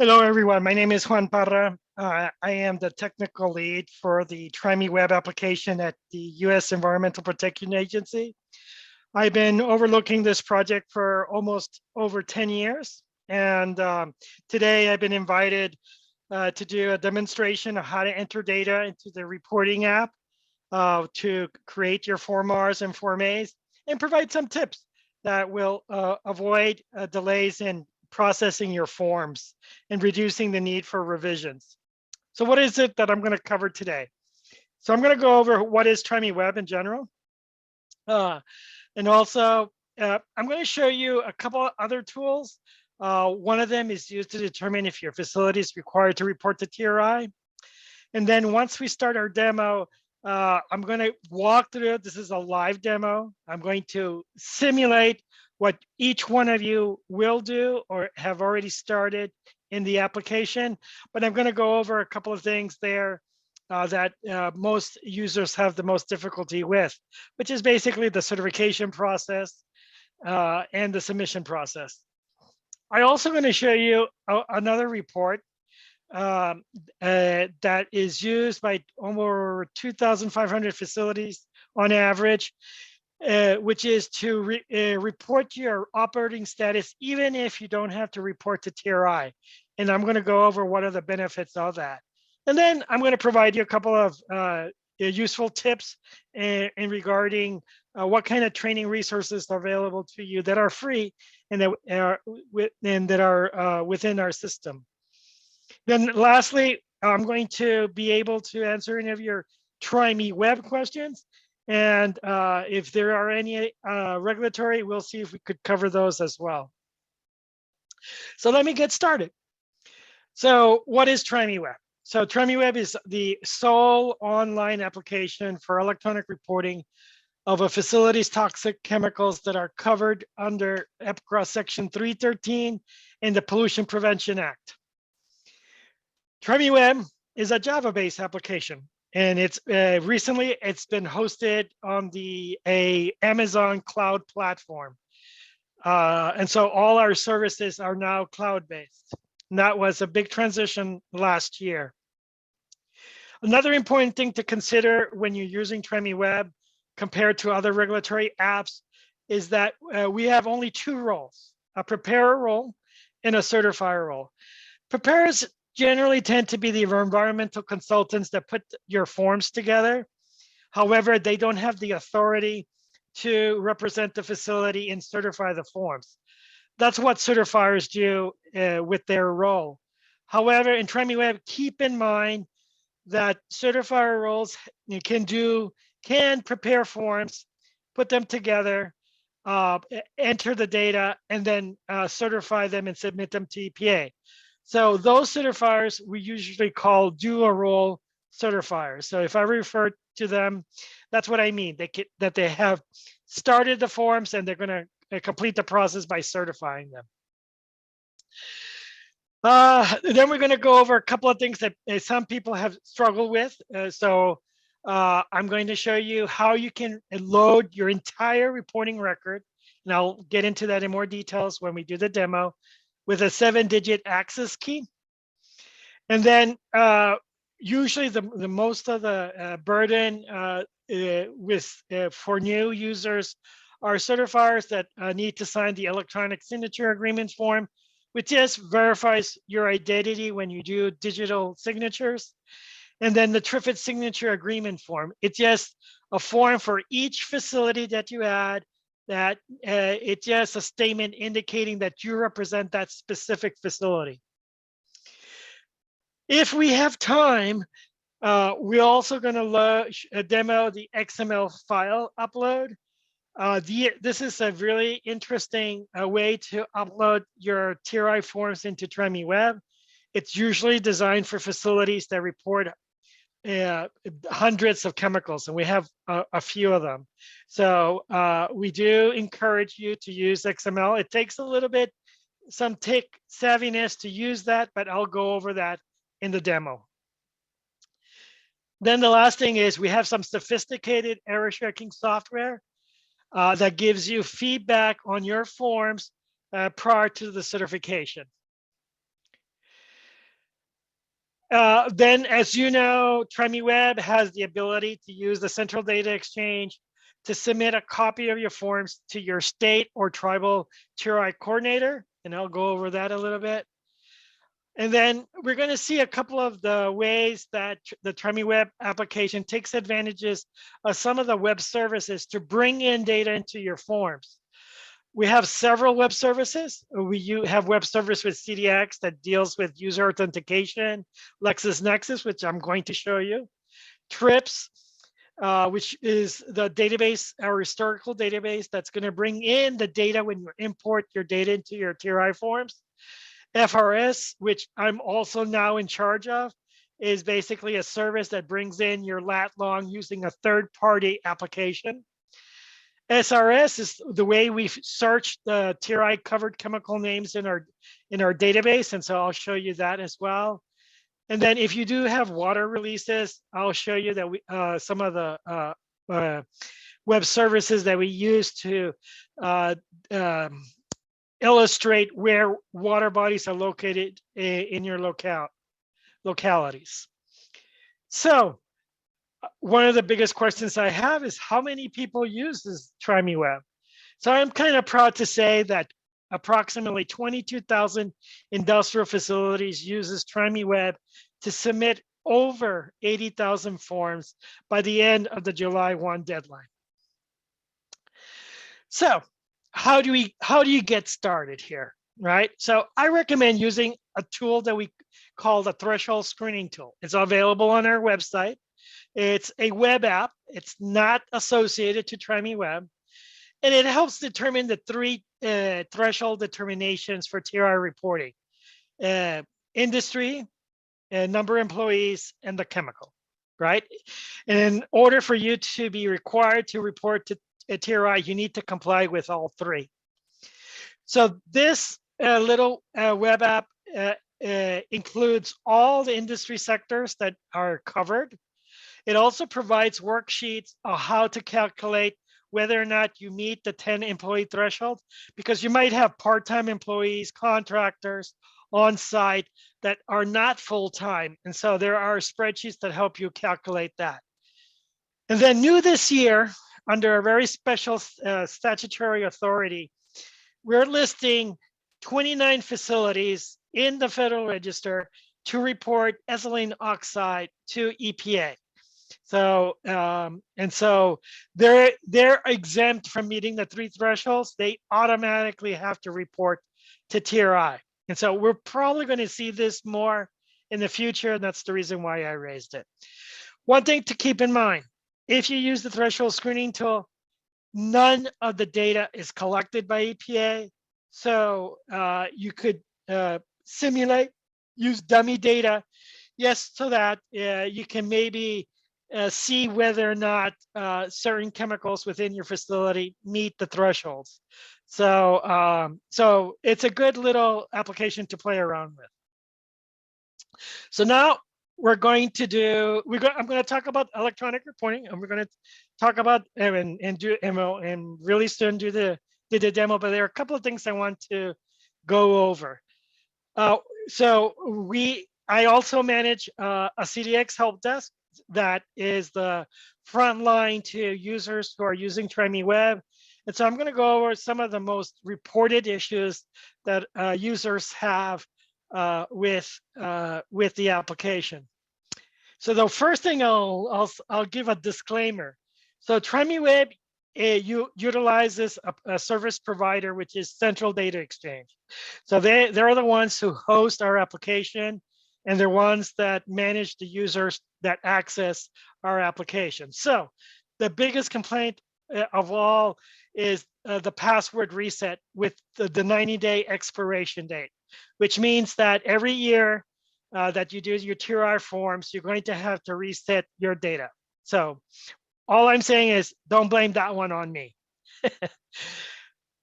Hello, everyone. My name is Juan Parra. I am the technical lead for the TRI-MEweb application at the U.S. Environmental Protection Agency. I've been overlooking this project for almost over 10 years. And today I've been invited to do a demonstration of how to enter data into the reporting app to create your Form Rs and Form As and provide some tips that will avoid delays in processing your forms and reducing the need for revisions. So what is it that I'm going to cover today? So I'm going to go over what is TRI-MEweb in general. And also, I'm going to show you a couple of other tools. One of them is used to determine if your facility is required to report to TRI. And then once we start our demo, I'm going to walk through it. This is a live demo. I'm going to simulate what each one of you will do or have already started in the application. But I'm going to go over a couple of things there that most users have the most difficulty with, which is basically the certification process and the submission process. I'm also going to show you another report that is used by over 2,500 facilities on average, which is to report your operating status, even if you don't have to report to TRI. And I'm going to go over what are the benefits of that. And then I'm going to provide you a couple of useful tips in regarding what kind of training resources are available to you that are free and that are within our system. Then lastly, I'm going to be able to answer any of your TRI-MEweb questions. And if there are any regulatory, we'll see if we could cover those as well. So let me get started. So what is TRI-MEweb? So TRI-MEweb is the sole online application for electronic reporting of a facility's toxic chemicals that are covered under EPCRA Section 313 and the Pollution Prevention Act. TRI-MEweb is a Java-based application, and it's recently been hosted on the Amazon cloud platform. And so all our services are now cloud-based. And that was a big transition last year. Another important thing to consider when you're using TRI-MEweb compared to other regulatory apps is that we have only two roles, a preparer role and a certifier role. Preparers generally tend to be the environmental consultants that put your forms together. However, they don't have the authority to represent the facility and certify the forms. That's what certifiers do with their role. However, in TRI-MEweb, keep in mind that certifier roles can prepare forms, put them together, enter the data, and then certify them and submit them to EPA. So those certifiers we usually call dual role certifiers. So if I refer to them, that's what I mean. That they have started the forms and they're going to complete the process by certifying them. Then we're going to go over a couple of things that some people have struggled with. I'm going to show you how you can load your entire reporting record. And I'll get into that in more details when we do the demo with a 7-digit access key. And then usually the most of the burden for new users are certifiers that need to sign the electronic signature agreement form, which just verifies your identity when you do digital signatures. And then the TRIFID signature agreement form. It's just a form for each facility that you add, that it's just a statement indicating that you represent that specific facility. If we have time, we're also going to demo the XML file upload. This is a really interesting way to upload your TRI forms into TRI-MEweb. It's usually designed for facilities that report hundreds of chemicals, and we have a few of them. So we do encourage you to use XML. It takes a little bit, some tech savviness to use that, but I'll go over that in the demo. Then the last thing is we have some sophisticated error checking software that gives you feedback on your forms prior to the certification. Then, as you know, TRI-MEweb has the ability to use the central data exchange to submit a copy of your forms to your state or tribal TRI coordinator. And I'll go over that a little bit. And then we're going to see a couple of the ways that the TRI-MEweb application takes advantages of some of the web services to bring in data into your forms. We have several web services. We have web service with CDX that deals with user authentication, LexisNexis, which I'm going to show you, TRIPS, which is the database, our historical database that's going to bring in the data when you import your data into your TRI forms. FRS, which I'm also now in charge of, is basically a service that brings in your lat long using a third-party application. SRS is the way we search the TRI covered chemical names in our database, and so I'll show you that as well. And then if you do have water releases, I'll show you that we some of the web services that we use to illustrate where water bodies are located in your localities. So one of the biggest questions I have is how many people use this TRI-MEweb? So I'm kind of proud to say that approximately 22,000 industrial facilities uses TRI-MEweb to submit over 80,000 forms by the end of the July 1 deadline. So how do you get started here, right? So I recommend using a tool that we call the threshold screening tool. It's available on our website. It's a web app. It's not associated to TRI-MEweb, and it helps determine the three threshold determinations for TRI reporting: industry, number of employees, and the chemical, right? And in order for you to be required to report to a TRI, you need to comply with all three. So this little web app includes all the industry sectors that are covered. It also provides worksheets on how to calculate whether or not you meet the 10 employee threshold, because you might have part-time employees, contractors on site that are not full-time. And so there are spreadsheets that help you calculate that. And then new this year, under a very special statutory authority, we're listing 29 facilities in the Federal Register to report ethylene oxide to EPA. So and so they're exempt from meeting the three thresholds. They automatically have to report to TRI. And so we're probably going to see this more in the future, and that's the reason why I raised it. One thing to keep in mind, if you use the threshold screening tool, none of the data is collected by EPA. So you could simulate, use dummy data, yes, so that you can maybe see whether or not certain chemicals within your facility meet the thresholds. So, so it's a good little application to play around with. So now we're going to do, I'm going to talk about electronic reporting, and we're going to talk about and really soon do the demo, but there are a couple of things I want to go over. So I also manage a CDX help desk that is the front line to users who are using TRI-MEweb. And so I'm going to go over some of the most reported issues that users have with the application. So the first thing I'll give a disclaimer. So TRI-MEweb utilizes a service provider, which is Central Data Exchange. So they're the ones who host our application, and they're ones that manage the users that access our application. So the biggest complaint of all is the password reset with the 90-day expiration date, which means that every year that you do your TRI forms, you're going to have to reset your data. So all I'm saying is don't blame that one on me.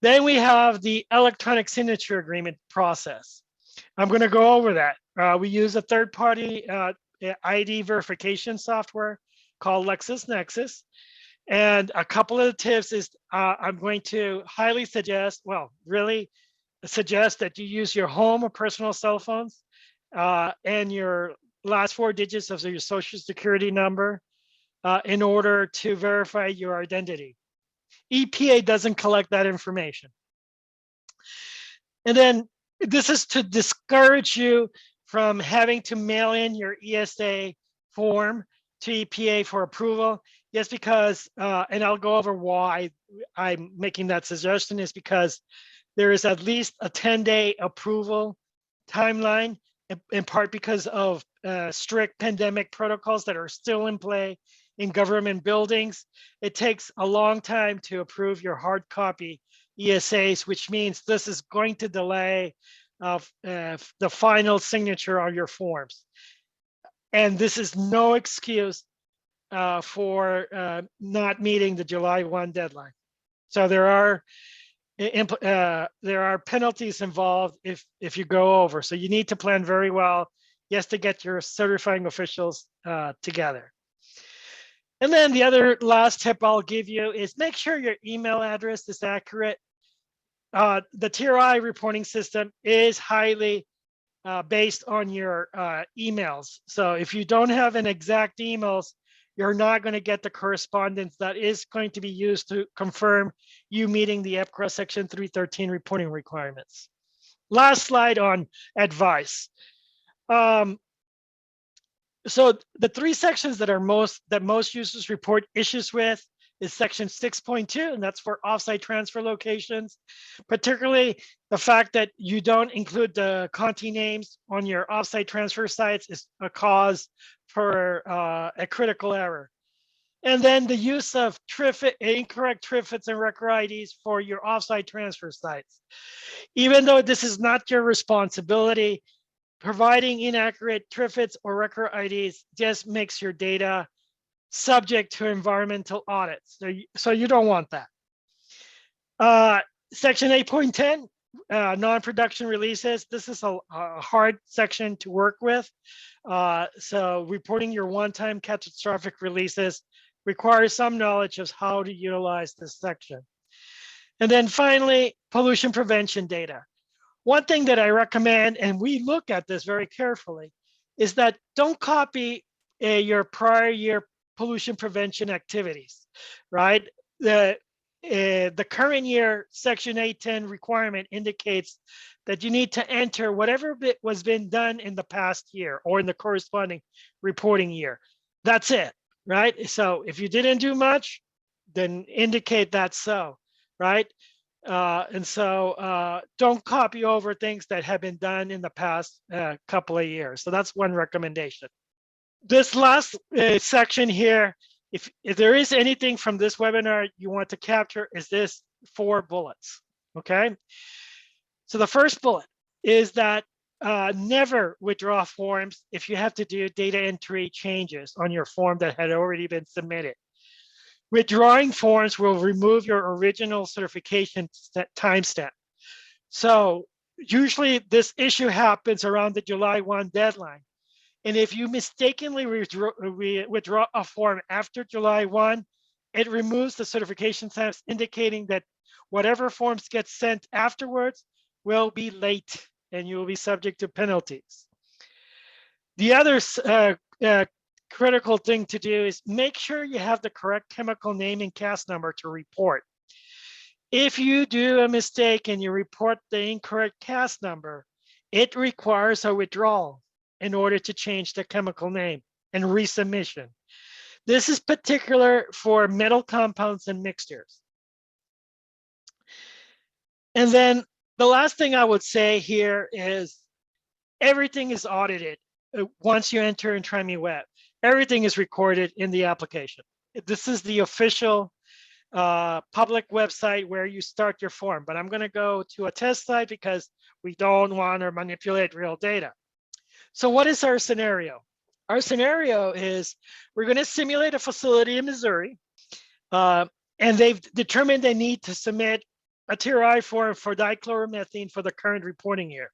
Then we have the electronic signature agreement process. I'm going to go over that. We use a third-party ID verification software called LexisNexis. And a couple of the tips is I'm going to highly suggest, well, really suggest that you use your home or personal cell phones and your last 4 digits of your social security number in order to verify your identity. EPA doesn't collect that information. And then this is to discourage you from having to mail in your ESA form to EPA for approval. Yes, because, and I'll go over why I'm making that suggestion, is because there is at least a 10-day approval timeline, in part because of strict pandemic protocols that are still in play in government buildings. It takes a long time to approve your hard copy ESAs, which means this is going to delay the final signature on your forms. And this is no excuse for not meeting the July 1 deadline. So there are penalties involved if you go over. So you need to plan very well, yes, to get your certifying officials together. And then the other last tip I'll give you is make sure your email address is accurate. The TRI reporting system is highly based on your emails. So if you don't have an exact emails, you're not going to get the correspondence that is going to be used to confirm you meeting the EPCRA Section 313 reporting requirements. Last slide on advice. So the 3 sections that most users report issues with is section 6.2, and that's for offsite transfer locations, particularly the fact that you don't include the county names on your offsite transfer sites is a cause for a critical error. And then the use of incorrect TRIFIDs and record IDs for your offsite transfer sites. Even though this is not your responsibility, providing inaccurate TRIFIDs or record IDs just makes your data subject to environmental audits. So you don't want that. Section 8.10, non-production releases. This is a hard section to work with. So reporting your one-time catastrophic releases requires some knowledge of how to utilize this section. And then finally, pollution prevention data. One thing that I recommend, and we look at this very carefully, is that don't copy your prior year pollution prevention activities, right? The current year Section 810 requirement indicates that you need to enter whatever was been done in the past year or in the corresponding reporting year. That's it, right? So if you didn't do much, then indicate that so, right? And so don't copy over things that have been done in the past couple of years. So that's one recommendation. This last section here, if there is anything from this webinar you want to capture, is this 4 bullets, okay? So the first bullet is that never withdraw forms if you have to do data entry changes on your form that had already been submitted. Withdrawing forms will remove your original certification timestamp. So usually this issue happens around the July 1 deadline. And if you mistakenly withdraw a form after July 1, it removes the certification stamps, indicating that whatever forms get sent afterwards will be late and you will be subject to penalties. The other critical thing to do is make sure you have the correct chemical name and CAS number to report. If you do a mistake and you report the incorrect CAS number, it requires a withdrawal in order to change the chemical name and resubmission. This is particular for metal compounds and mixtures. And then the last thing I would say here is everything is audited once you enter in TRI-MEweb. Everything is recorded in the application. This is the official public website where you start your form, but I'm going to go to a test site because we don't want to manipulate real data. So what is our scenario? Our scenario is we're going to simulate a facility in Missouri, and they've determined they need to submit a TRI form for dichloromethane for the current reporting year.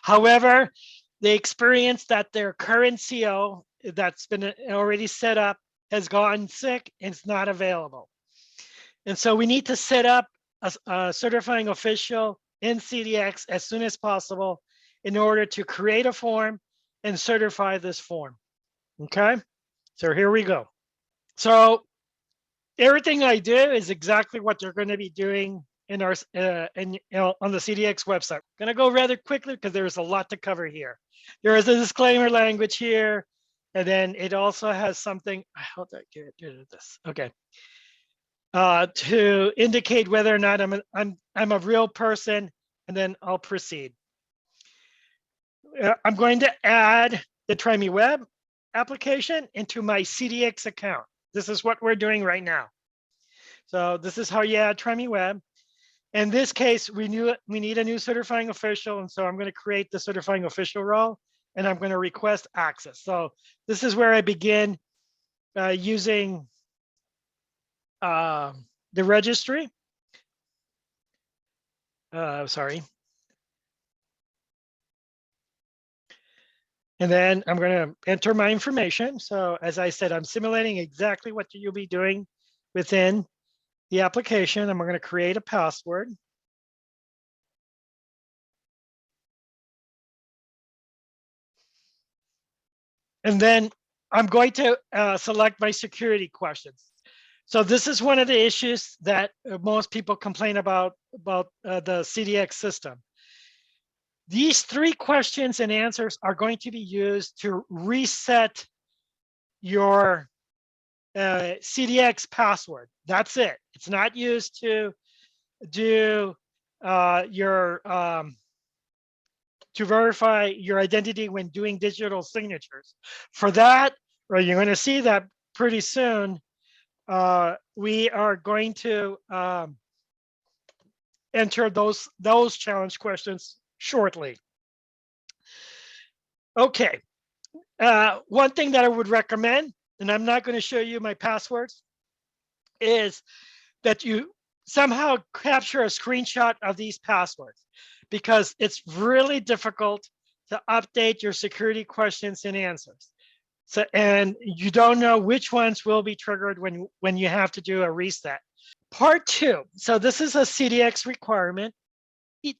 However, they experienced that their current CO that's been already set up has gotten sick and it's not available. And so we need to set up a certifying official in CDX as soon as possible in order to create a form and certify this form. Okay, so here we go. So everything I do is exactly what you're going to be doing in our on the CDX website. I'm going to go rather quickly because there's a lot to cover here. There is a disclaimer language here, and then it also has something. How do I get rid of this? Okay. To indicate whether or not I'm a real person, and then I'll proceed. I'm going to add the TRI-MEweb application into my CDX account. This is what we're doing right now. So this is how you add TRI-MEweb. In this case, we need a new certifying official, and so I'm going to create the certifying official role, and I'm going to request access. So this is where I begin using the registry. Sorry. And then I'm going to enter my information. So as I said, I'm simulating exactly what you'll be doing within the application. I'm going to create a password. And then I'm going to select my security questions. So this is one of the issues that most people complain about the CDX system. These 3 questions and answers are going to be used to reset your CDX password. That's it. It's not used to do to verify your identity when doing digital signatures. For that, or you're going to see that pretty soon, we are going to enter those challenge questions shortly. Okay, one thing that I would recommend, and I'm not going to show you my passwords, is that you somehow capture a screenshot of these passwords, because it's really difficult to update your security questions and answers. So, and you don't know which ones will be triggered when you have to do a reset. Part 2, so this is a CDX requirement.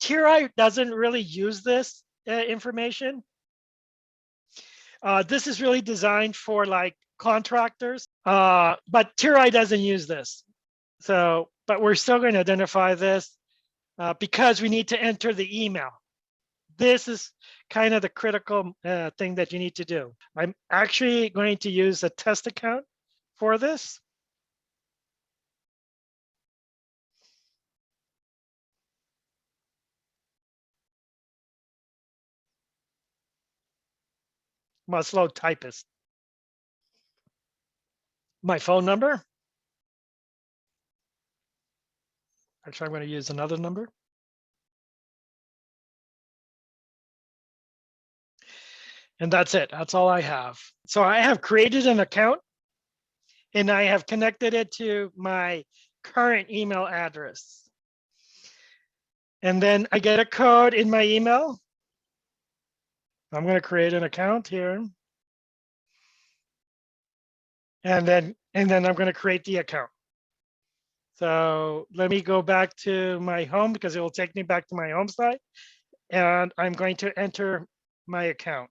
TRI doesn't really use this information. This is really designed for like contractors, but TRI doesn't use this. So, but we're still going to identify this because we need to enter the email. This is kind of the critical thing that you need to do. I'm actually going to use a test account for this. Must load typist. My phone number. Actually, I'm going to use another number. And that's it. That's all I have. So I have created an account and I have connected it to my current email address. And then I get a code in my email. I'm going to create an account here. And then I'm going to create the account. So let me go back to my home because it will take me back to my home site. And I'm going to enter my account.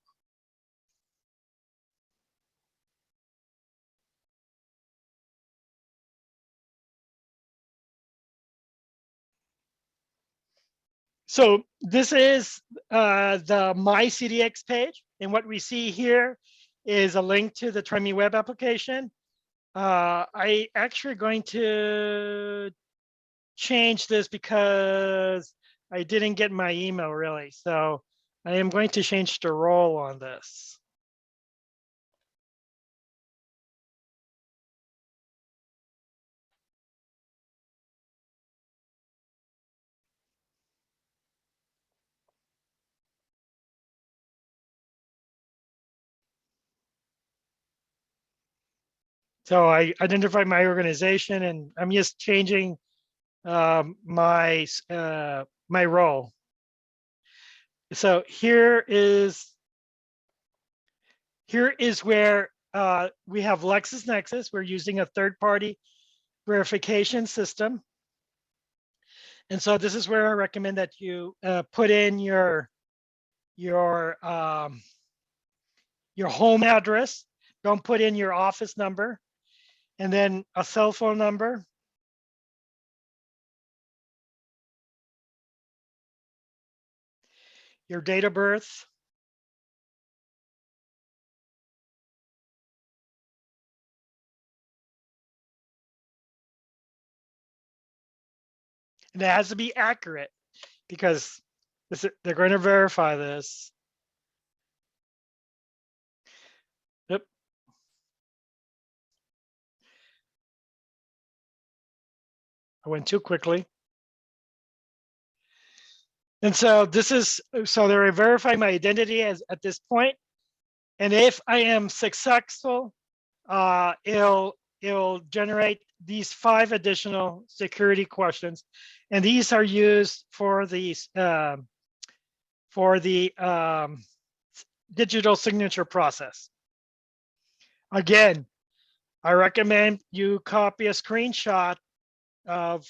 So this is the My CDX page. And what we see here is a link to the TRI-MEweb application. I actually going to change this because I didn't get my email really. So I am going to change the role on this. So I identify my organization and I'm just changing my role. So here is where we have LexisNexis. We're using a third-party verification system. And so this is where I recommend that you put in your your home address. Don't put in your office number, and then a cell phone number. Your date of birth. And it has to be accurate because they're going to verify this. Yep. I went too quickly. And so they're verifying my identity at this point. And if I am successful, it'll generate these 5 additional security questions. And these are used for the digital signature process. Again, I recommend you copy a screenshot of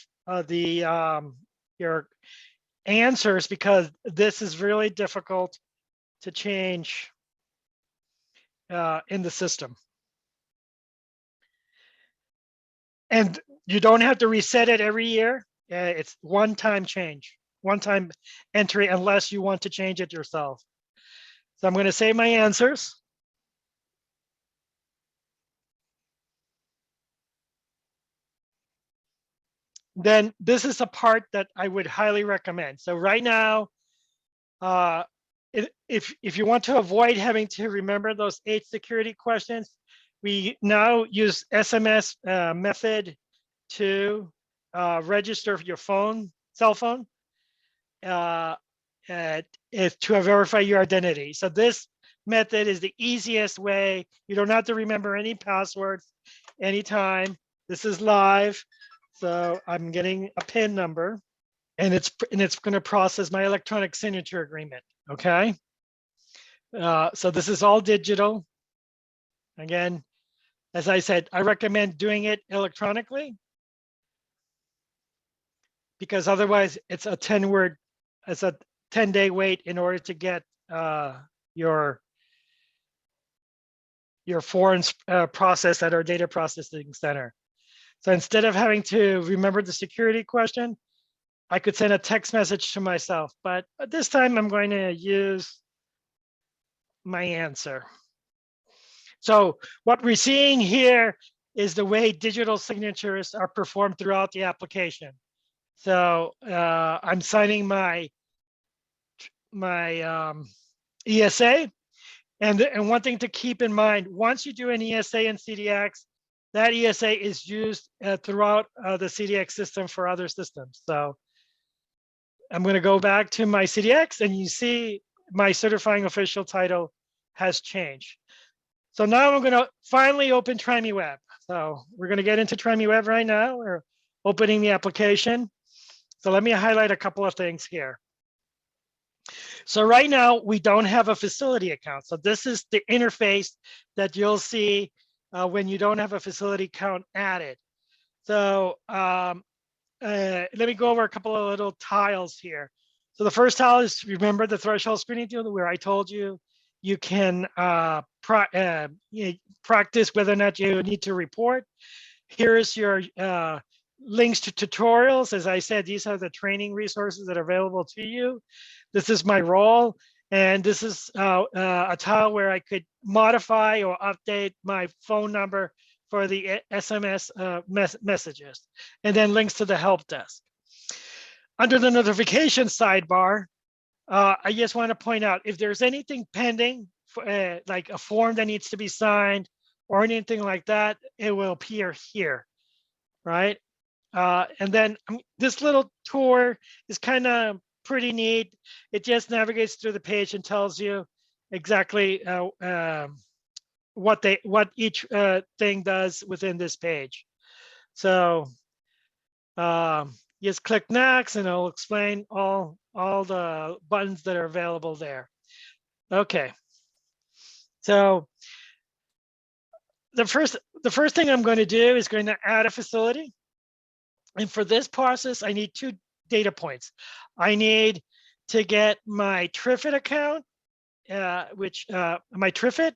your answers because this is really difficult to change in the system. And you don't have to reset it every year. It's one-time change, one-time entry, unless you want to change it yourself. So I'm going to save my answers. Then this is a part that I would highly recommend. So right now, if you want to avoid having to remember those 8 security questions, we now use SMS method to register your cell phone, to verify your identity. So this method is the easiest way. You don't have to remember any passwords anytime. This is live. So I'm getting a PIN number, and it's going to process my electronic signature agreement. Okay. So this is all digital. Again, as I said, I recommend doing it electronically because otherwise it's a 10-day wait in order to get your forms processed at our data processing center. So instead of having to remember the security question, I could send a text message to myself, but this time I'm going to use my answer. So what we're seeing here is the way digital signatures are performed throughout the application. So I'm signing my ESA. And one thing to keep in mind, once you do an ESA in CDX, that ESA is used throughout the CDX system for other systems. So I'm going to go back to my CDX, and you see my certifying official title has changed. So now I'm going to finally open TRI-MEweb. So we're going to get into TRI-MEweb right now. We're opening the application. So let me highlight a couple of things here. So right now we don't have a facility account. So this is the interface that you'll see when you don't have a facility account added. So let me go over a couple of little tiles here. So the first tile is, remember the threshold screening tool where I told you you can practice whether or not you need to report. Here's your links to tutorials. As I said, these are the training resources that are available to you. This is my role. And this is a tile where I could modify or update my phone number for the SMS messages, and then links to the help desk. Under the notification sidebar, I just want to point out, if there's anything pending, like a form that needs to be signed or anything like that, it will appear here, right? And then this little tour is kind of pretty neat. It just navigates through the page and tells you exactly what each thing does within this page. So just click next, and it'll explain all the buttons that are available there. Okay. So the first thing I'm going to do is going to add a facility. And for this process, I need 2 data points. I need to get my TRIFID account, my TRIFID,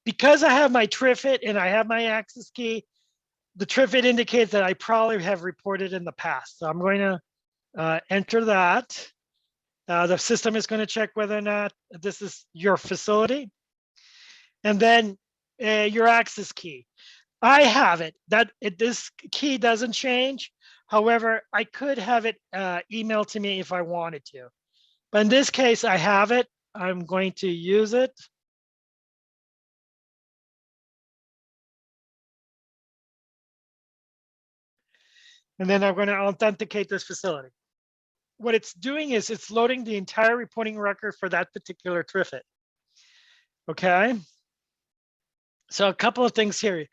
because I have my TRIFIT and I have my access key, the TRIFIT indicates that I probably have reported in the past. So I'm going to enter that. The system is going to check whether or not this is your facility. And then your access key. I have it. This key doesn't change. However, I could have it emailed to me if I wanted to. But in this case, I have it. I'm going to use it. And then I'm going to authenticate this facility. What it's doing is it's loading the entire reporting record for that particular TRIFIT. Okay. So a couple of things here.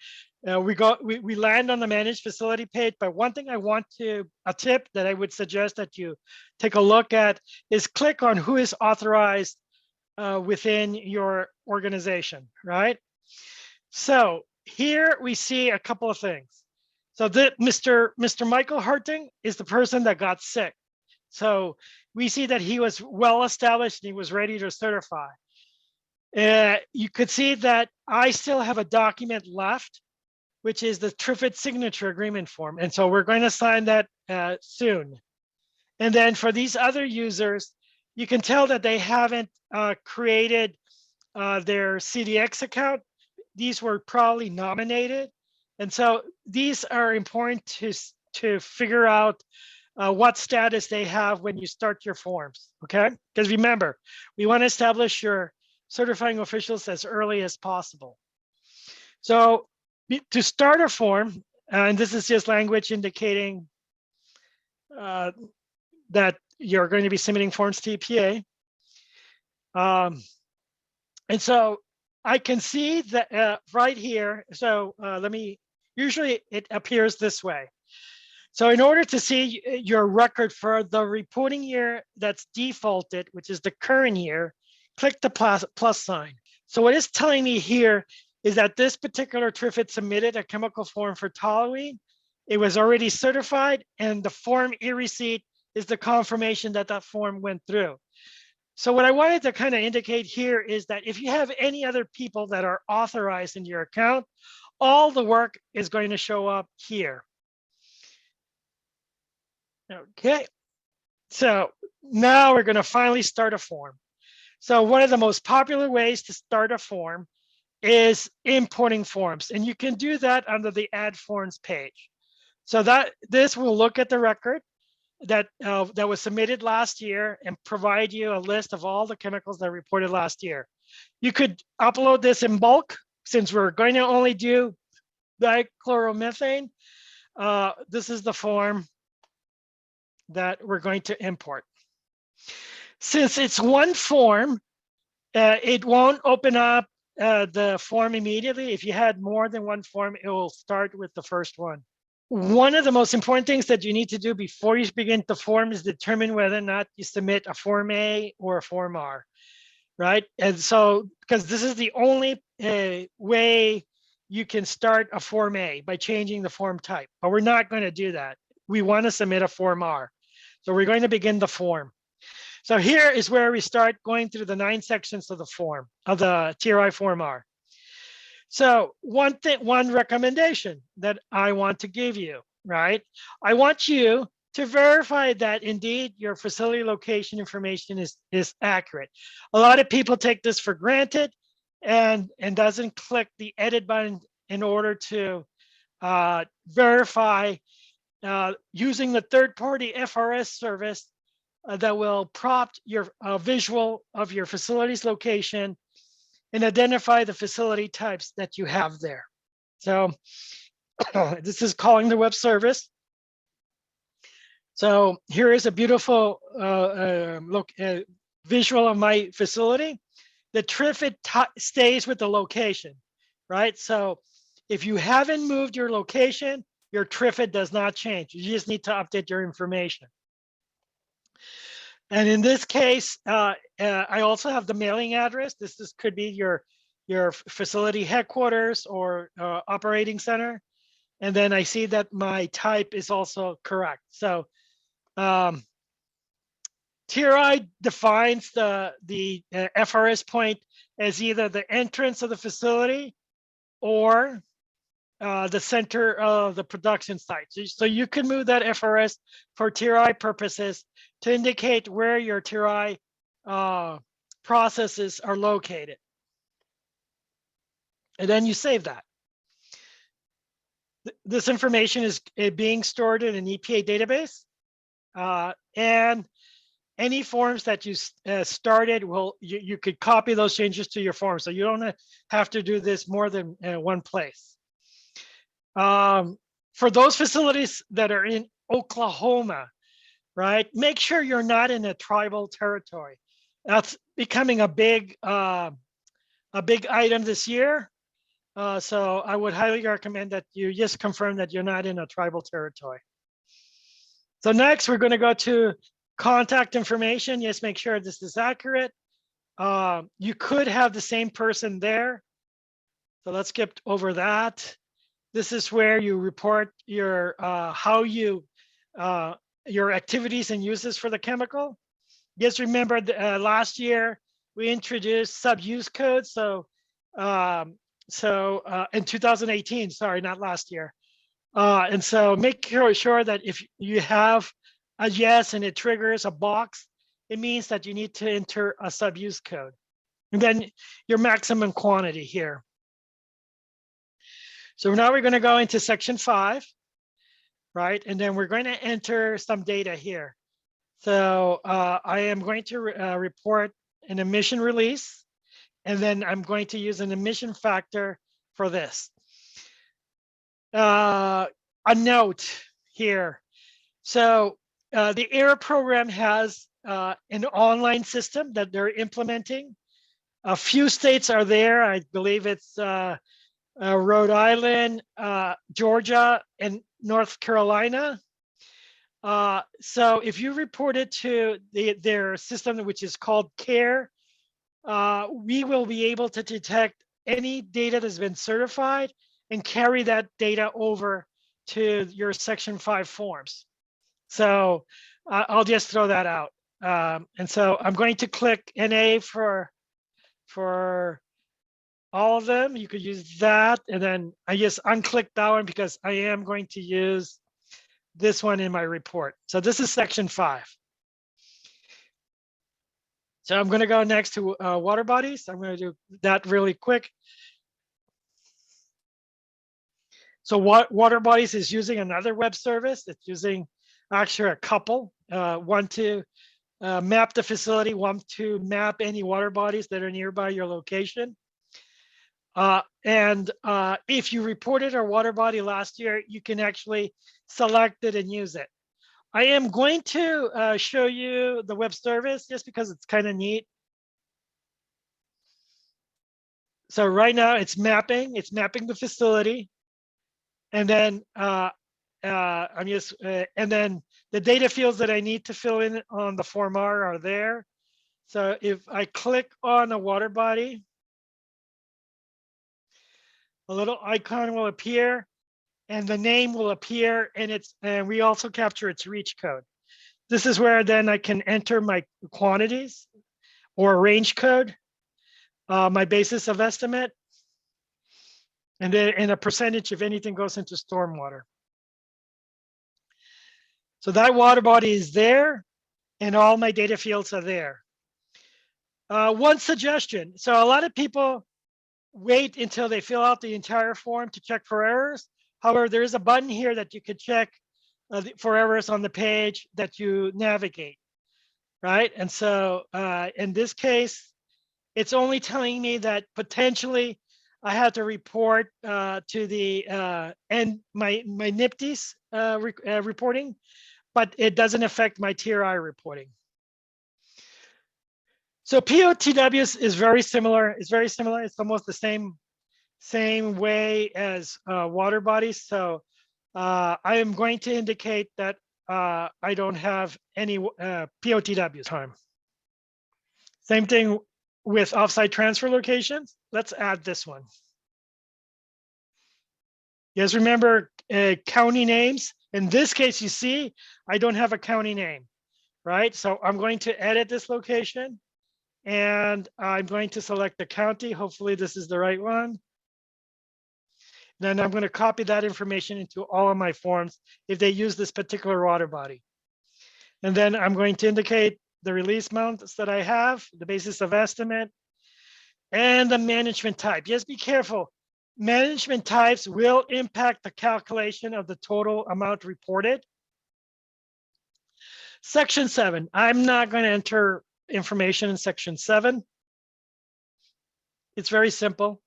We land on the managed facility page, but one thing a tip that I would suggest that you take a look at is click on who is authorized within your organization, right? So here we see a couple of things. So Mr. Michael Harting is the person that got sick. So we see that he was well established and he was ready to certify. You could see that I still have a document left, which is the TRIFIT signature agreement form. And so we're going to sign that soon. And then for these other users, you can tell that they haven't created their CDX account. These were probably nominated. And so these are important to figure out what status they have when you start your forms, okay? Because remember, we want to establish your certifying officials as early as possible. So to start a form, and this is just language indicating that you're going to be submitting forms to EPA. And so I can see that right here. So usually it appears this way. So in order to see your record for the reporting year that's defaulted, which is the current year, click the plus sign. So what it's telling me here is that this particular TRIFIT submitted a chemical form for toluene. It was already certified, and the form e-receipt is the confirmation that that form went through. So what I wanted to kind of indicate here is that if you have any other people that are authorized in your account, all the work is going to show up here. Okay, so now we're going to finally start a form. So one of the most popular ways to start a form is importing forms, and you can do that under the Add Forms page. So this will look at the record that was submitted last year and provide you a list of all the chemicals that reported last year. You could upload this in bulk since we're going to only do dichloromethane. This is the form that we're going to import. Since it's one form, it won't open up the form immediately. If you had more than one form, it will start with the first one. One of the most important things that you need to do before you begin the form is determine whether or not you submit a Form A or a Form R, right? And so, because this is the only way you can start a Form A by changing the form type, but we're not going to do that. We want to submit a Form R. So we're going to begin the form. So here is where we start going through the 9 sections of the form, of the TRI Form R. So one recommendation that I want to give you, right? I want you to verify that indeed your facility location information is accurate. A lot of people take this for granted and doesn't click the edit button in order to verify using the third-party FRS service that will prompt your visual of your facility's location and identify the facility types that you have there. So this is calling the web service. So here is a beautiful visual of my facility. The TRIFIT stays with the location, right? So if you haven't moved your location, your TRIFIT does not change. You just need to update your information. And in this case, I also have the mailing address. This could be your facility headquarters or operating center. And then I see that my type is also correct. So to TRI defines the FRS point as either the entrance of the facility or the center of the production site. So you can move that FRS for TRI purposes to indicate where your TRI processes are located. And then you save that. This information is being stored in an EPA database. And any forms that you started, you could copy those changes to your form. So you don't have to do this more than one place. For those facilities that are in Oklahoma, right, make sure you're not in a tribal territory. That's becoming a big item this year. So I would highly recommend that you just confirm that you're not in a tribal territory. So next, we're going to go to contact information. Just make sure this is accurate. You could have the same person there. So let's skip over that. This is where you report your your activities and uses for the chemical. Just remember last year we introduced sub-use codes. So in 2018, sorry, not last year. And so make sure that if you have a yes and it triggers a box, it means that you need to enter a sub-use code. And then your maximum quantity here. So now we're going to go into section 5, right? And then we're going to enter some data here. So I am going to report an emission release, and then I'm going to use an emission factor for this. A note here. So the AIR program has an online system that they're implementing. A few states are there. I believe it's Rhode Island, Georgia, and North Carolina. So if you report it to their system, which is called CARE, we will be able to detect any data that's been certified and carry that data over to your Section 5 forms. So I'll just throw that out. And so I'm going to click NA for all of them. You could use that, and then I just unclick that one because I am going to use this one in my report. So this is Section 5. So I'm going to go next to water bodies. I'm going to do that really quick. So water bodies is using another web service. It's using actually a couple, one to map the facility, one to map any water bodies that are nearby your location. And if you reported a water body last year, you can actually select it and use it. I am going to show you the web service just because it's kind of neat. So right now it's mapping the facility. And then and then the data fields that I need to fill in on the Form R are there. So if I click on a water body, a little icon will appear and the name will appear, and we also capture its reach code. This is where then I can enter my quantities or range code, my basis of estimate, and then in a percentage if anything goes into stormwater. So that water body is there and all my data fields are there. One suggestion, so a lot of people wait until they fill out the entire form to check for errors. However, there is a button here that you could check for errors on the page that you navigate, right? And so in this case, it's only telling me that potentially I have to report to the and my NIPTES reporting, but it doesn't affect my TRI reporting. So POTW is very similar. It's very similar. It's almost the same way as water bodies. So I am going to indicate that I don't have any POTW time. Same thing with offsite transfer locations. Let's add this one. You guys remember county names? In this case, you see, I don't have a county name. right? So I'm going to edit this location and I'm going to select the county. Hopefully this is the right one. Then I'm going to copy that information into all of my forms if they use this particular water body. And then I'm going to indicate the release amounts that I have, the basis of estimate, and the management type. Just be careful. Management types will impact the calculation of the total amount reported. Section 7, I'm not going to enter information in section 7. It's very simple.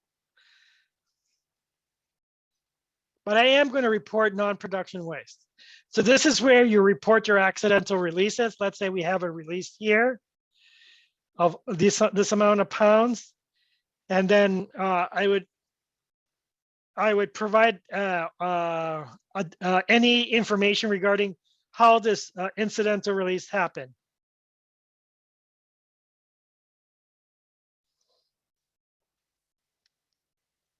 But I am going to report non-production waste. So this is where you report your accidental releases. Let's say we have a release here of this amount of pounds. And then I would provide any information regarding how this incidental release happened.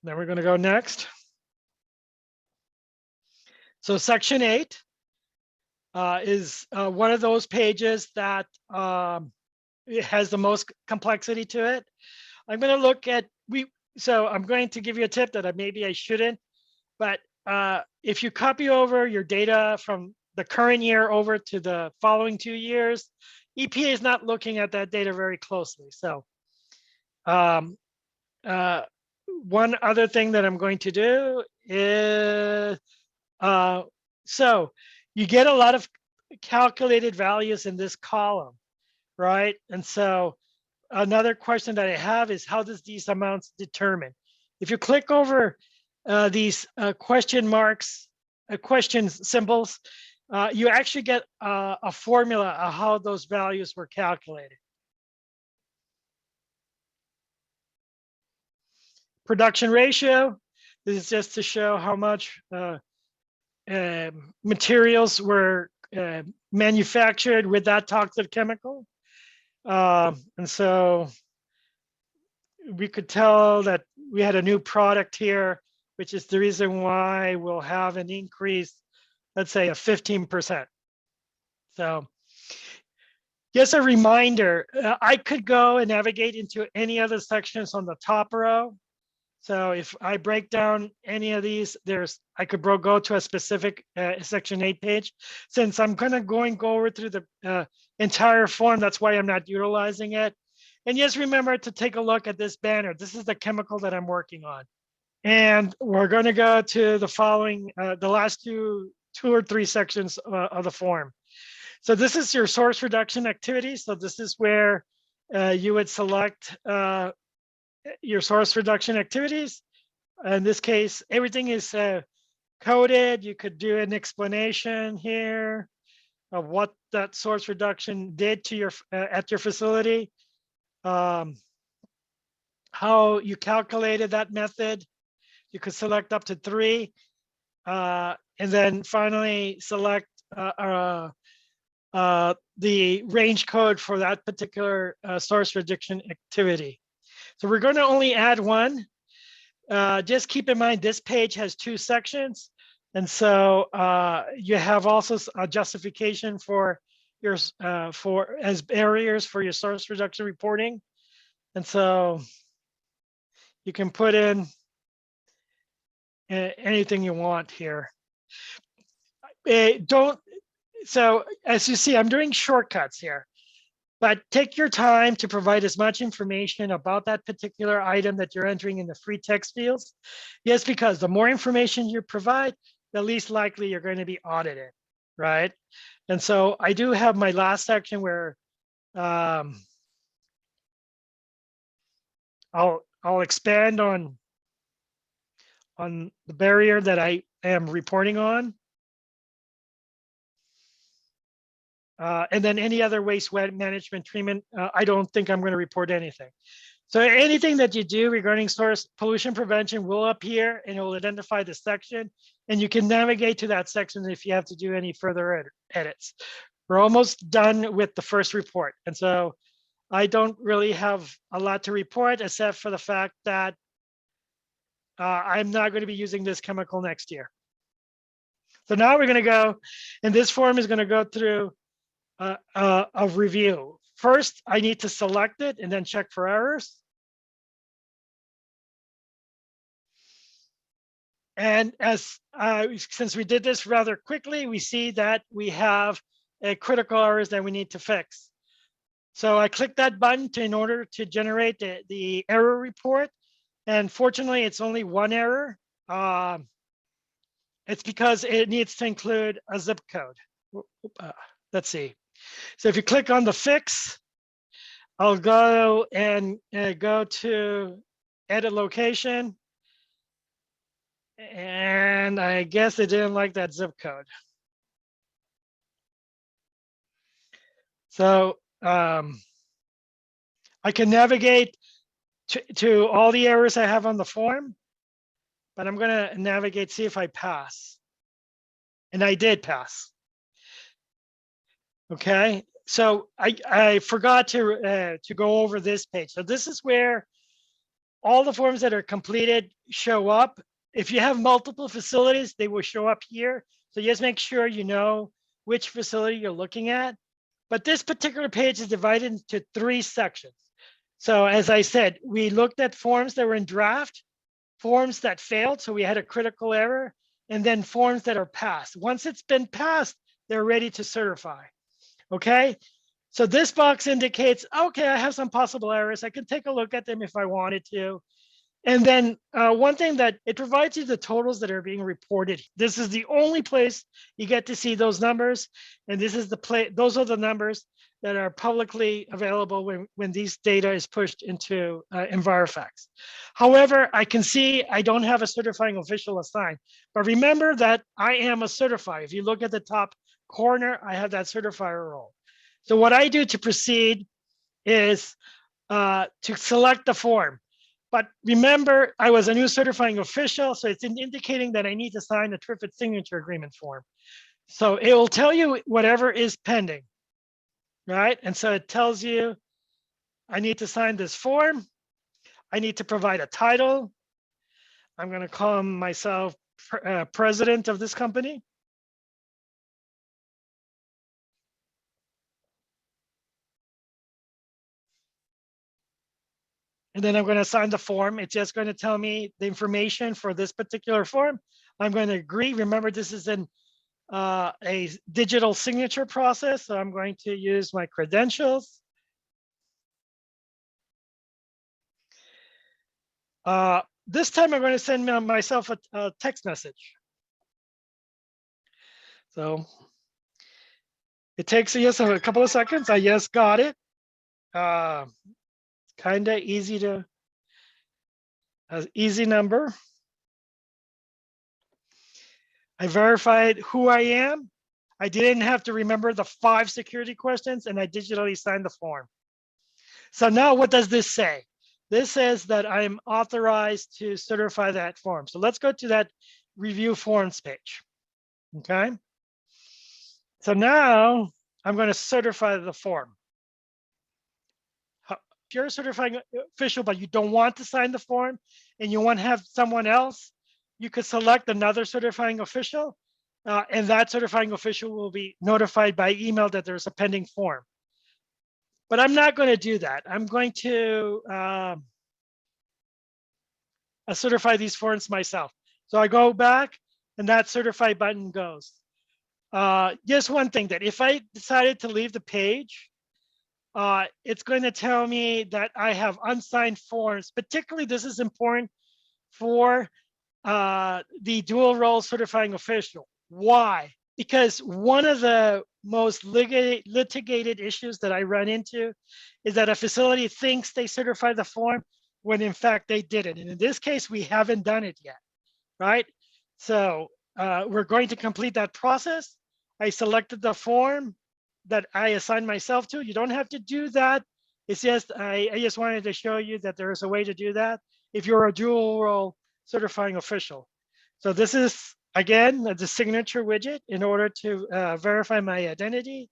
Then we're going to go next. So section 8 is one of those pages that it has the most complexity to it. I'm going to look at so I'm going to give you a tip that maybe I shouldn't, but if you copy over your data from the current year over to the following 2 years, EPA is not looking at that data very closely. So one other thing that I'm going to do is, so you get a lot of calculated values in this column, right? And so another question that I have is, how does these amounts determine? If you click over these question marks, question symbols, you actually get a formula of how those values were calculated. Production ratio, this is just to show how much materials were manufactured with that toxic chemical. And so we could tell that we had a new product here, which is the reason why we'll have an increase, let's say of 15%. So just a reminder, I could go and navigate into any other sections on the top row. So if I break down any of these, I could go to a specific section 8 page. Since I'm kind of go over through the entire form, that's why I'm not utilizing it. And just remember to take a look at this banner. This is the chemical that I'm working on. And we're going to go to the following, the last two or three sections of the form. So this is your source reduction activity. So this is where you would select your source reduction activities. In this case, everything is coded. You could do an explanation here of what that source reduction did to your at your facility, how you calculated that method. You could select up to 3, and then finally select the range code for that particular source reduction activity. So we're going to only add one. Just keep in mind, this page has 2 sections. And so you have also a justification for your as barriers for your source reduction reporting. And so you can put in anything you want here. So as you see, I'm doing shortcuts here. But take your time to provide as much information about that particular item that you're entering in the free text fields. Yes, because the more information you provide, the least likely you're going to be audited, right? And so I do have my last section where I'll expand on the barrier that I am reporting on. And then any other waste management treatment, I don't think I'm going to report anything. So anything that you do regarding source pollution prevention will appear and it will identify the section, and you can navigate to that section if you have to do any further edits. We're almost done with the first report. And so I don't really have a lot to report except for the fact that I'm not going to be using this chemical next year. So now we're going to go, and this form is going to go through of review. First, I need to select it and then check for errors. And since we did this rather quickly, we see that we have critical errors that we need to fix. So I click that button in order to generate the error report. And fortunately, it's only one error. It's because it needs to include a zip code. Let's see. So if you click on the fix, I'll go and go to edit location. And I guess they didn't like that zip code. So I can navigate to all the errors I have on the form, but I'm gonna navigate, see if I pass. And I did pass. Okay, so I forgot to go over this page. So this is where all the forms that are completed show up. If you have multiple facilities, they will show up here. So just make sure you know which facility you're looking at. But this particular page is divided into 3 sections. So as I said, we looked at forms that were in draft, forms that failed, so we had a critical error, and then forms that are passed. Once it's been passed, they're ready to certify. Okay, so this box indicates, okay, I have some possible errors. I can take a look at them if I wanted to. And then one thing that it provides you the totals that are being reported. This is the only place you get to see those numbers. And this is those are the numbers that are publicly available when these data is pushed into EnviroFacts. However, I can see I don't have a certifying official assigned, but remember that I am a certifier. If you look at the top corner, I have that certifier role. So what I do to proceed is to select the form. But remember, I was a new certifying official, so it's indicating that I need to sign a Triffid signature agreement form. So it will tell you whatever is pending, right? And so it tells you, I need to sign this form. I need to provide a title. I'm going to call myself president of this company. And then I'm going to sign the form. It's just going to tell me the information for this particular form. I'm going to agree. Remember, this is a digital signature process. So I'm going to use my credentials. This time I'm going to send myself a text message. So it takes just a couple of seconds. I just got it. Kind of easy to, easy number. I verified who I am. I didn't have to remember the 5 security questions, and I digitally signed the form. So now what does this say? This says that I'm authorized to certify that form. So let's go to that review forms page. Okay. So now I'm going to certify the form. If you're a certifying official, but you don't want to sign the form and you want to have someone else, you could select another certifying official, and that certifying official will be notified by email that there's a pending form. But I'm not going to do that. I'm going to certify these forms myself. So I go back and that certify button goes. Just one thing, that if I decided to leave the page, it's going to tell me that I have unsigned forms. Particularly, this is important for the dual role certifying official. Why? Because one of the most litigated issues that I run into is that a facility thinks they certified the form when in fact they didn't. And in this case, we haven't done it yet, right? So we're going to complete that process. I selected the form that I assigned myself to. You don't have to do that. It's just, I just wanted to show you that there is a way to do that if you're a dual role certifying official. So this is, again, the signature widget in order to verify my identity.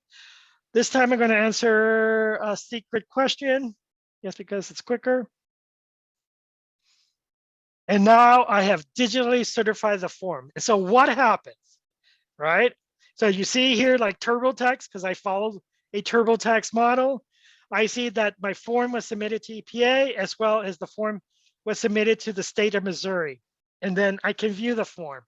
This time I'm going to answer a secret question, just because it's quicker. And now I have digitally certified the form. So what happens, right? So you see here like TurboTax, because I followed a TurboTax model, I see that my form was submitted to EPA as well as the form was submitted to the state of Missouri. And then I can view the form.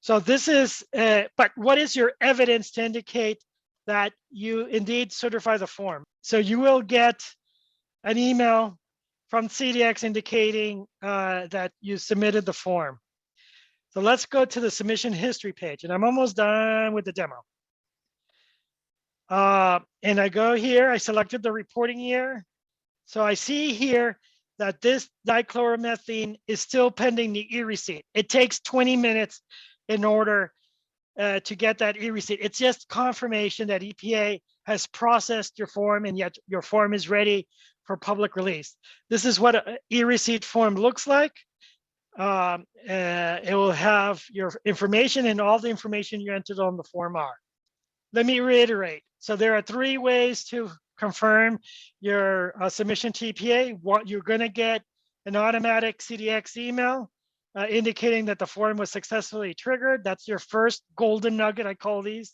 So this is, but what is your evidence to indicate that you indeed certify the form? So you will get an email from CDX indicating that you submitted the form. So let's go to the submission history page, and I'm almost done with the demo. And I go here, I selected the reporting year. So I see here that this dichloromethane is still pending the e-receipt. It takes 20 minutes in order to get that e-receipt. It's just confirmation that EPA has processed your form and yet your form is ready for public release. This is what an e-receipt form looks like. It will have your information, and all the information you entered on the form are. Let me reiterate. So there are 3 ways to confirm your submission to EPA. What you're going to get an automatic CDX email indicating that the form was successfully triggered. That's your first golden nugget, I call these.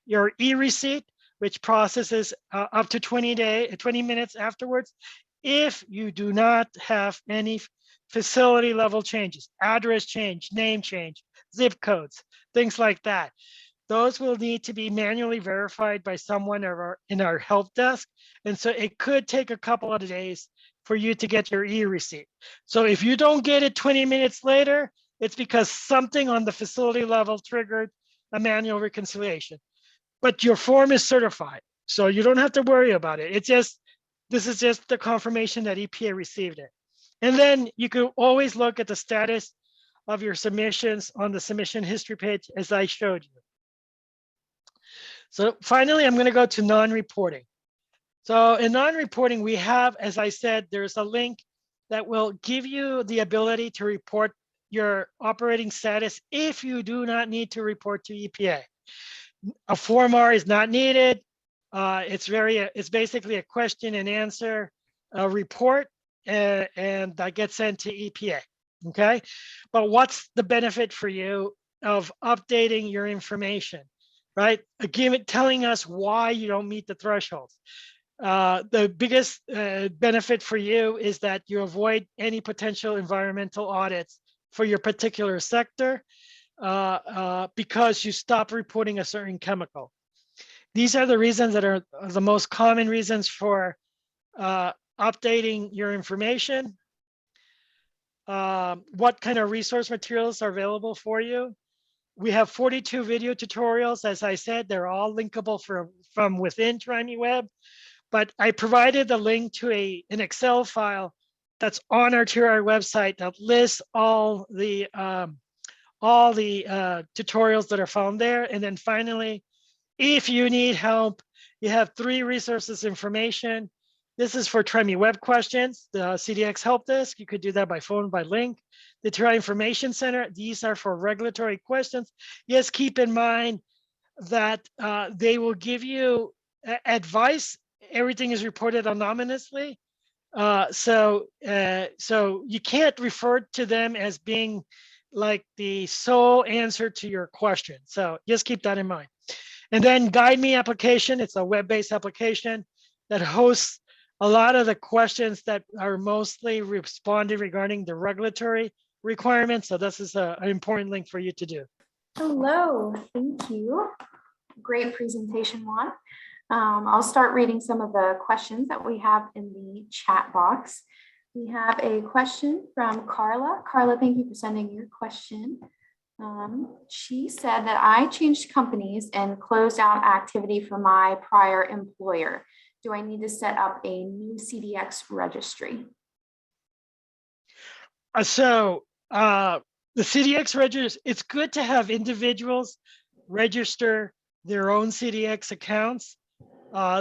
Your e-receipt, which processes up to 20 minutes afterwards. If you do not have any facility level changes, address change, name change, zip codes, things like that, those will need to be manually verified by someone in our help desk. And so it could take a couple of days for you to get your e-receipt. So if you don't get it 20 minutes later, it's because something on the facility level triggered a manual reconciliation. But your form is certified, so you don't have to worry about it. This is just the confirmation that EPA received it. And then you can always look at the status of your submissions on the submission history page, as I showed you. So finally, I'm going to go to non-reporting. So in non-reporting, we have, as I said, there's a link that will give you the ability to report your operating status if you do not need to report to EPA. A Form R is not needed. It's basically a question and answer report, and that gets sent to EPA. Okay, but what's the benefit for you of updating your information, right? Again, telling us why you don't meet the thresholds. The biggest benefit for you is that you avoid any potential environmental audits for your particular sector because you stop reporting a certain chemical. These are the reasons that are the most common reasons for updating your information. What kind of resource materials are available for you? We have 42 video tutorials. As I said, they're all linkable from within TRI-MEweb, but I provided the link to an Excel file that's on our TRI website that lists all the tutorials that are found there. And then finally, if you need help, you have 3 resources information. This is for TRI-MEweb questions, the CDX help desk. You could do that by phone, by link. The TRI Information Center, these are for regulatory questions. Yes, keep in mind that they will give you advice. Everything is reported anonymously. So you can't refer to them as being like the sole answer to your question. So just keep that in mind. And then Guide Me application, it's a web-based application that hosts a lot of the questions that are mostly responded regarding the regulatory requirements. So this is an important link for you to do. Hello, thank you. Great presentation, Juan. I'll start reading some of the questions that we have in the chat box. We have a question from Carla. Carla, thank you for sending your question. She said that I changed companies and closed out activity for my prior employer. Do I need to set up a new CDX registry? The CDX registry, it's good to have individuals register their own CDX accounts.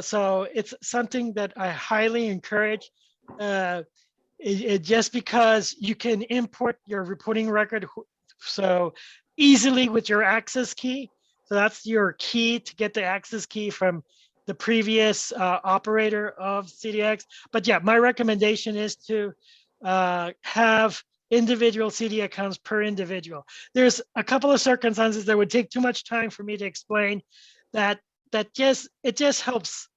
So it's something that I highly encourage. Just because you can import your reporting record so easily with your access key. So that's your key to get the access key from the previous operator of CDX. But yeah, my recommendation is to have individual CD accounts per individual. There's a couple of circumstances that would take too much time for me to explain that it just helps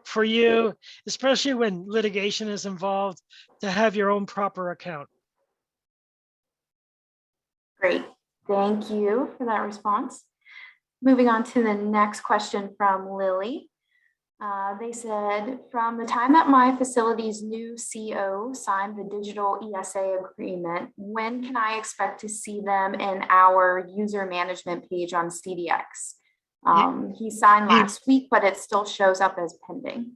for you, especially when litigation is involved, to have your own proper account. Great. Thank you for that response. Moving on to the next question from Lily. They said, from the time that my facility's new CO signed the digital ESA agreement, when can I expect to see them in our user management page on CDX? He signed last week, but it still shows up as pending.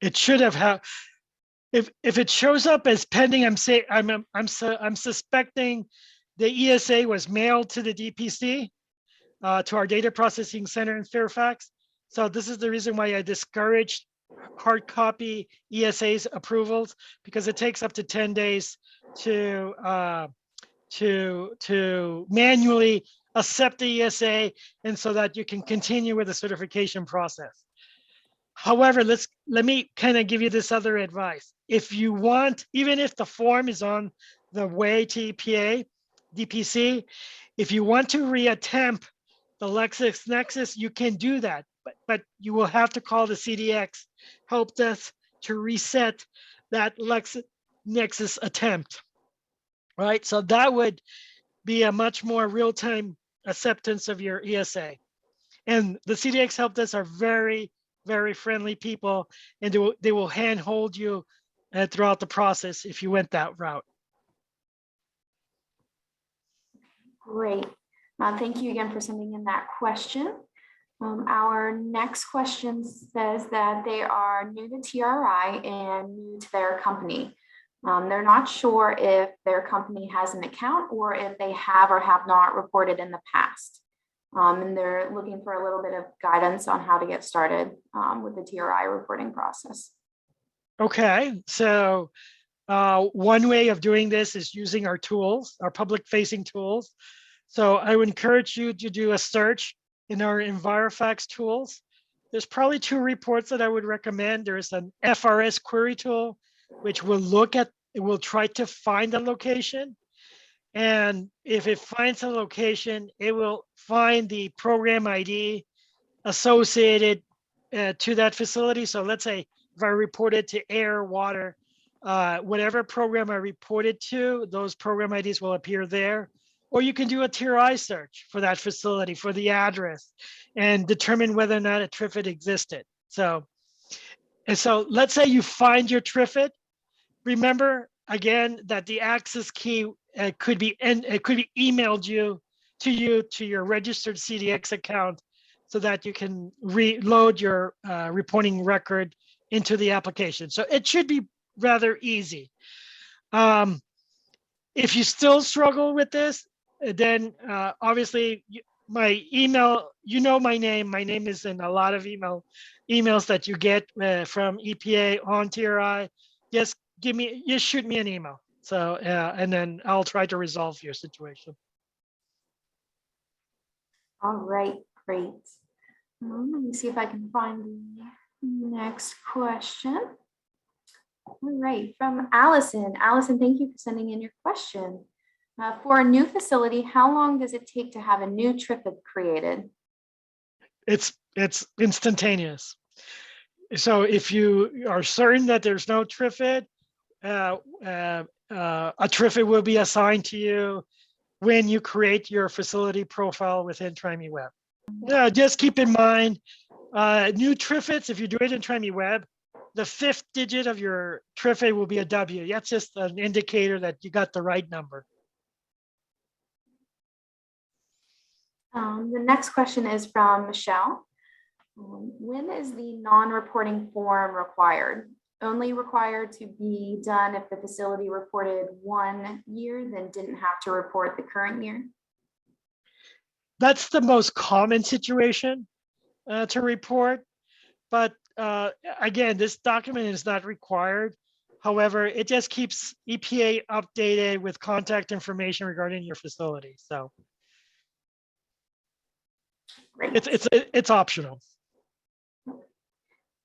It should have if it shows up as pending, I'm suspecting the ESA was mailed to the DPC, to our data processing center in Fairfax. So this is the reason why I discouraged hard copy ESA's approvals, because it takes up to 10 days to manually accept the ESA, and so that you can continue with the certification process. However, let me kind of give you this other advice. If you want, even if the form is on the way to EPA, DPC, if you want to reattempt the LexisNexis, you can do that, but you will have to call the CDX help desk to reset that LexisNexis attempt, right? So that would be a much more real-time acceptance of your ESA. And the CDX help desk are very, very friendly people, and they will handhold you throughout the process if you went that route. Great. Thank you again for sending in that question. Our next question says that they are new to TRI and new to their company. They're not sure if their company has an account or if they have or have not reported in the past. And they're looking for a little bit of guidance on how to get started with the TRI reporting process. Okay, so one way of doing this is using our tools, our public-facing tools. So I would encourage you to do a search in our EnviroFax tools. There's probably two reports that I would recommend. There's an FRS query tool, which will try to find a location. And if it finds a location, it will find the program ID associated to that facility. So let's say if I reported to air, water, whatever program I reported to, those program IDs will appear there. Or you can do a TRI search for that facility, for the address, and determine whether or not a TRIFID existed. So let's say you find your TRIFID. Remember again that the access key could be emailed to your registered CDX account, so that you can reload your reporting record into the application. So it should be rather easy. If you still struggle with this, then obviously my email, my name is in a lot of emails that you get from EPA on TRI. Just shoot me an email. So and then I'll try to resolve your situation. All right, great. Let me see if I can find the next question. All right, from Allison. Allison, thank you for sending in your question. For a new facility, how long does it take to have a new TRIFID created? It's instantaneous. So if you are certain that there's no TRIFID, a TRIFID will be assigned to you when you create your facility profile within TRI-MEweb. Just keep in mind, new TRIFIDs, if you do it in TRI-MEweb, the 5th digit of your TRIFID will be a W. That's just an indicator that you got the right number. The next question is from Michelle. When is the non-reporting form required? Only required to be done if the facility reported 1 year, then didn't have to report the current year? That's the most common situation to report. But again, this document is not required. However, it just keeps EPA updated with contact information regarding your facility. So great. It's optional.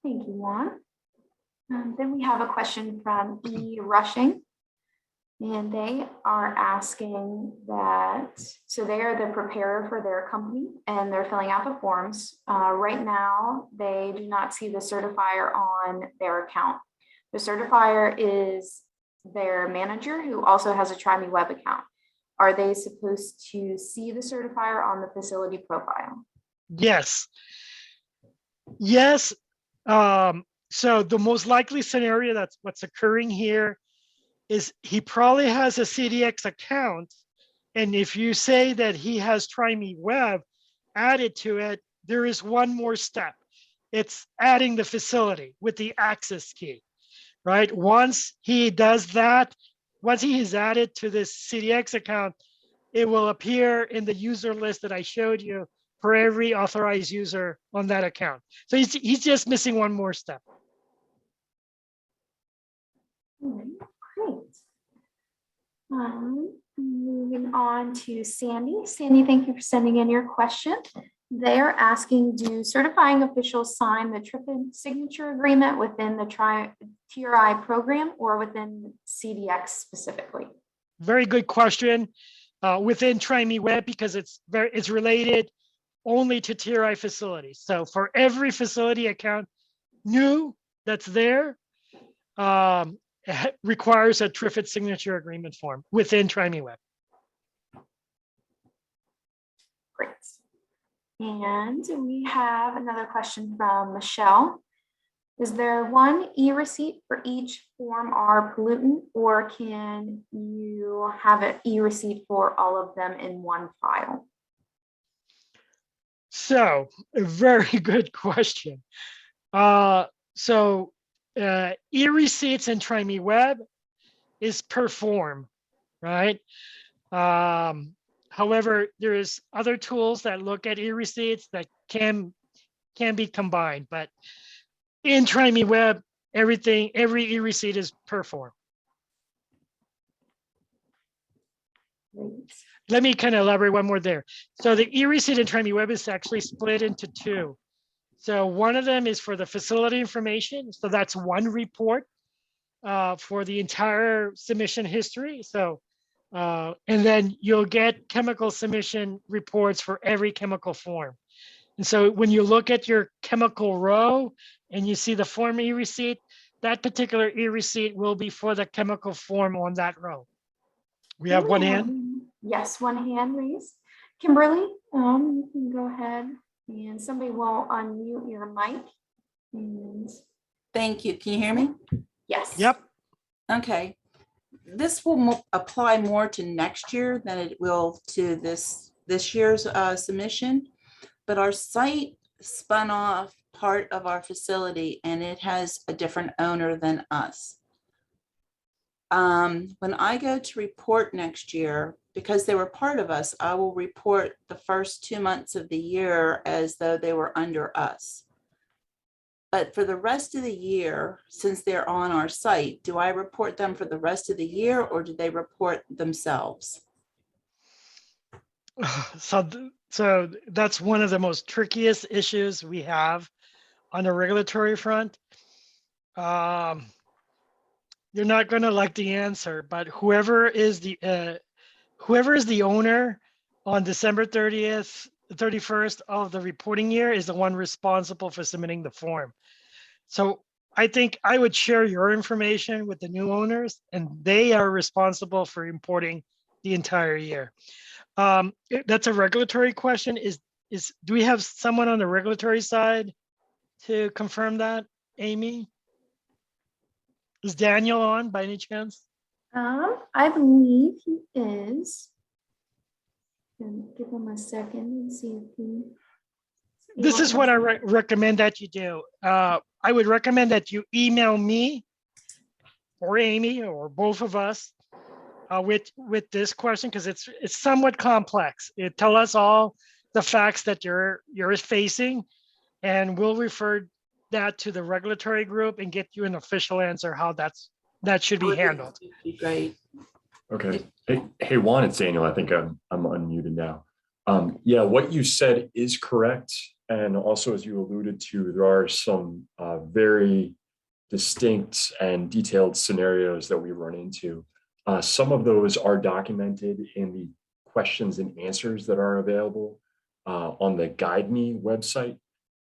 Thank you, Juan. Then we have a question from E. Rushing. And they are asking that, so they are the preparer for their company and they're filling out the forms. Right now, they do not see the certifier on their account. The certifier is their manager who also has a TRI-MEweb account. Are they supposed to see the certifier on the facility profile? Yes. Yes. So the most likely scenario that's what's occurring here is he probably has a CDX account. And if you say that he has TRI-MEweb added to it, there is one more step. It's adding the facility with the access key, right? Once he does that, once he is added to this CDX account, it will appear in the user list that I showed you for every authorized user on that account. So he's just missing one more step. Great. Moving on to Sandy. Sandy, thank you for sending in your question. They're asking, do certifying officials sign the TRI signature agreement within the TRI program or within CDX specifically? Very good question. Within TRI-MEweb, because it's related only to TRI facilities. So for every facility account new that's there, requires a TRIFID signature agreement form within TRI-MEweb. Great. And we have another question from Michelle. Is there one e-receipt for each Form R pollutant, or can you have an e-receipt for all of them in one file? So a very good question. E-receipts in TRI-MEweb is per form, right? However, there's other tools that look at e-receipts that can be combined, but in TRI-MEweb, every e-receipt is per form. Great. Let me kind of elaborate one more there. So the e-receipt in TRI-MEweb is actually split into two. So one of them is for the facility information. So that's one report for the entire submission history. So, and then you'll get chemical submission reports for every chemical form. And so when you look at your chemical row and you see the form e-receipt, that particular e-receipt will be for the chemical form on that row. We have one hand. Yes, one hand raised. Kimberly, you can go ahead and somebody will unmute your mic. And thank you. Can you hear me? yes. Yep. Okay. This will apply more to next year than it will to this year's submission. But our site spun off part of our facility and it has a different owner than us. When I go to report next year, because they were part of us, I will report the first 2 months of the year as though they were under us. But for the rest of the year, since they're on our site, do I report them for the rest of the year or do they report themselves? So that's one of the most trickiest issues we have on the regulatory front. You're not going to like the answer, but whoever is the owner on December 31st of the reporting year is the one responsible for submitting the form. So I think I would share your information with the new owners, and they are responsible for reporting the entire year. That's a regulatory question. Do we have someone on the regulatory side to confirm that, Amy? Is Daniel on by any chance? I believe he is. Give him a second and see if he. This is what I recommend that you do. I would recommend that you email me or Amy or both of us with this question, because it's somewhat complex. Tell us all the facts that you're facing, and we'll refer that to the regulatory group and get you an official answer how that should be handled. Great. Okay. Hey, Juan, it's Daniel. I think I'm unmuted now. Yeah, what you said is correct. And also, as you alluded to, there are some very distinct and detailed scenarios that we run into. Some of those are documented in the questions and answers that are available on the Guide Me website.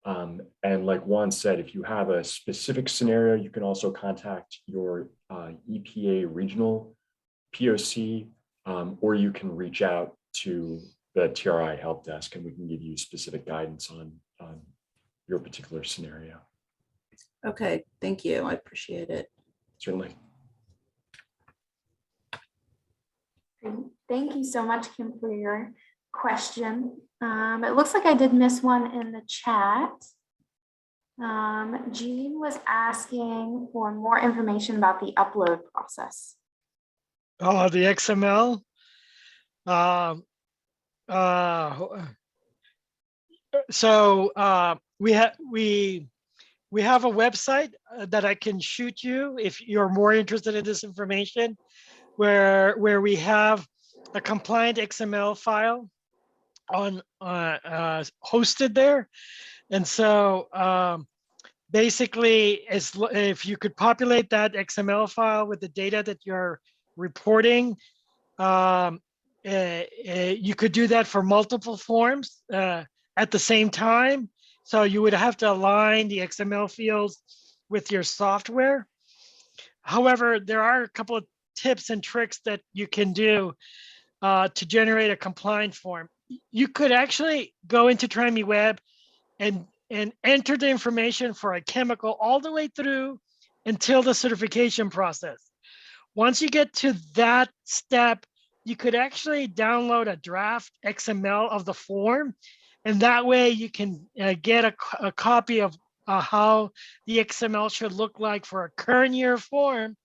And like Juan said, if you have a specific scenario, you can also contact your EPA regional POC, or you can reach out to the TRI help desk and we can give you specific guidance on your particular scenario. Okay, thank you. I appreciate it. Certainly. Great. Thank you so much, Kim, for your question. It looks like I did miss one in the chat. Jean was asking for more information about the upload process. Oh, the XML. So we have a website that I can shoot you if you're more interested in this information, where we have a compliant XML file on hosted there. And so basically, if you could populate that XML file with the data that you're reporting, you could do that for multiple forms at the same time. So you would have to align the XML fields with your software. However, there are a couple of tips and tricks that you can do to generate a compliant form. You could actually go into TRI-MEweb and enter the information for a chemical all the way through until the certification process. Once you get to that step, you could actually download a draft XML of the form, and that way you can get a copy of how the XML should look like for a current year form.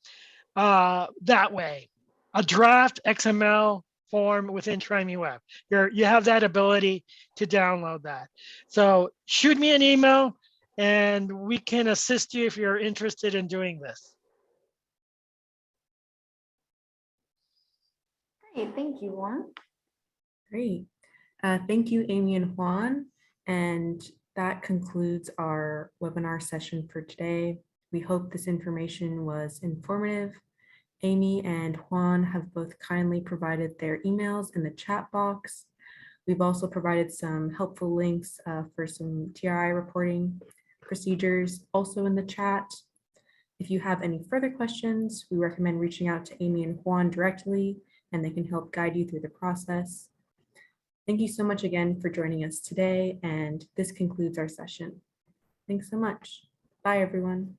That way, a draft XML form within TRI-MEweb. You have that ability to download that. So shoot me an email and we can assist you if you're interested in doing this. Great, thank you, Juan. Great. Thank you, Amy and Juan. And that concludes our webinar session for today. We hope this information was informative. Amy and Juan have both kindly provided their emails in the chat box. We've also provided some helpful links for some TRI reporting procedures also in the chat. If you have any further questions, we recommend reaching out to Amy and Juan directly, and they can help guide you through the process. Thank you so much again for joining us today, and this concludes our session. Thanks so much. Bye, everyone.